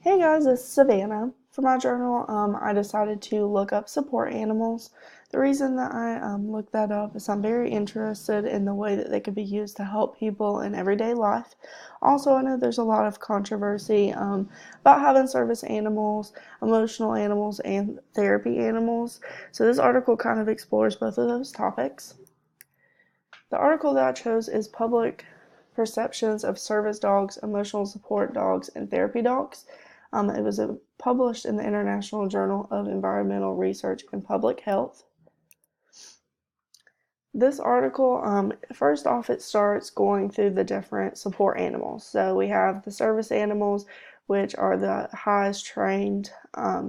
Hey guys, it's Savannah. For my journal, I decided to look up support animals. The reason that I looked that up is I'm very interested in the way that they could be used to help people in everyday life. Also, I know there's a lot of controversy about having service animals, emotional animals, and therapy animals. So this article kind of explores both of those topics. The article that I chose is Public Perceptions of Service Dogs, Emotional Support Dogs, and Therapy Dogs. It was published in the International Journal of Environmental Research and Public Health. This article, first off, it starts going through the different support animals. So we have the service animals, which are the highest trained.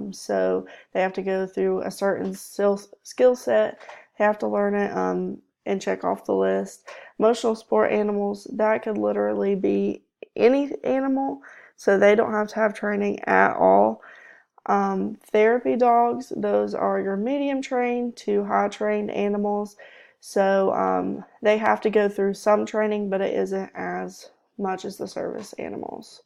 So they have to go through a certain skill set, they have to learn it and check off the list. Emotional support animals, that could literally be any animal, so they don't have to have training at all. Therapy dogs, those are your medium trained to high trained animals. So they have to go through some training, but it isn't as much as the service animals.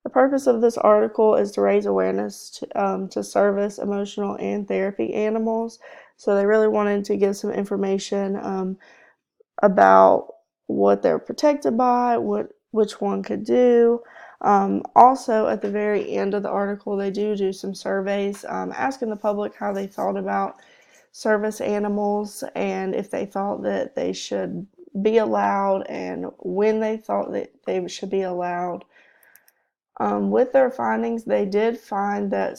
The purpose of this article is to raise awareness to service, emotional, and therapy animals. So they really wanted to give some information about what they're protected by, which one could do. Also, at the very end of the article, they do some surveys asking the public how they thought about service animals and if they thought that they should be allowed and when they thought that they should be allowed. With their findings, they did find that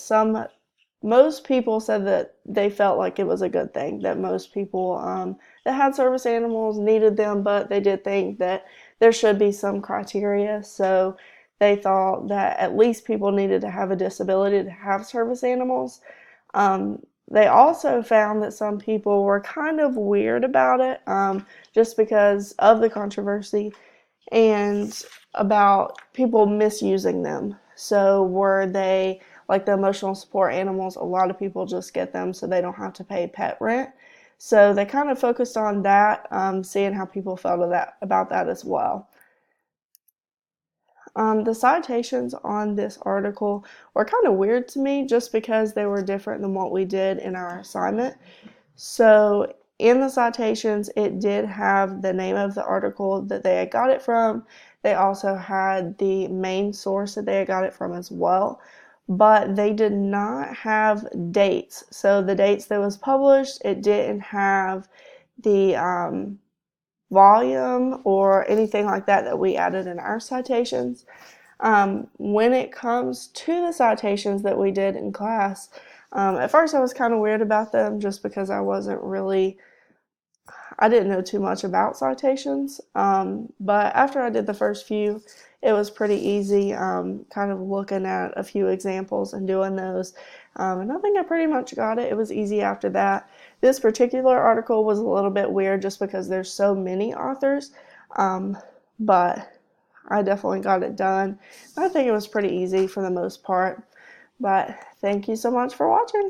most people said that they felt like it was a good thing, that most people that had service animals needed them, but they did think that there should be some criteria. So they thought that at least people needed to have a disability to have service animals. They also found that some people were kind of weird about it just because of the controversy and about people misusing them. So were they like the emotional support animals? A lot of people just get them so they don't have to pay pet rent. So they kind of focused on that, seeing how people felt about that as well. The citations on this article were kind of weird to me just because they were different than what we did in our assignment. So in the citations, it did have the name of the article that they had got it from. They also had the main source that they had got it from as well, but they did not have dates. So the dates that was published, it didn't have the volume or anything like that we added in our citations. When it comes to the citations that we did in class, at first I was kind of weird about them just because I didn't know too much about citations. But after I did the first few, it was pretty easy, kind of looking at a few examples and doing those. And I think I pretty much got it. It was easy after that. This particular article was a little bit weird just because there's so many authors. But I definitely got it done. I think it was pretty easy for the most part. But thank you so much for watching.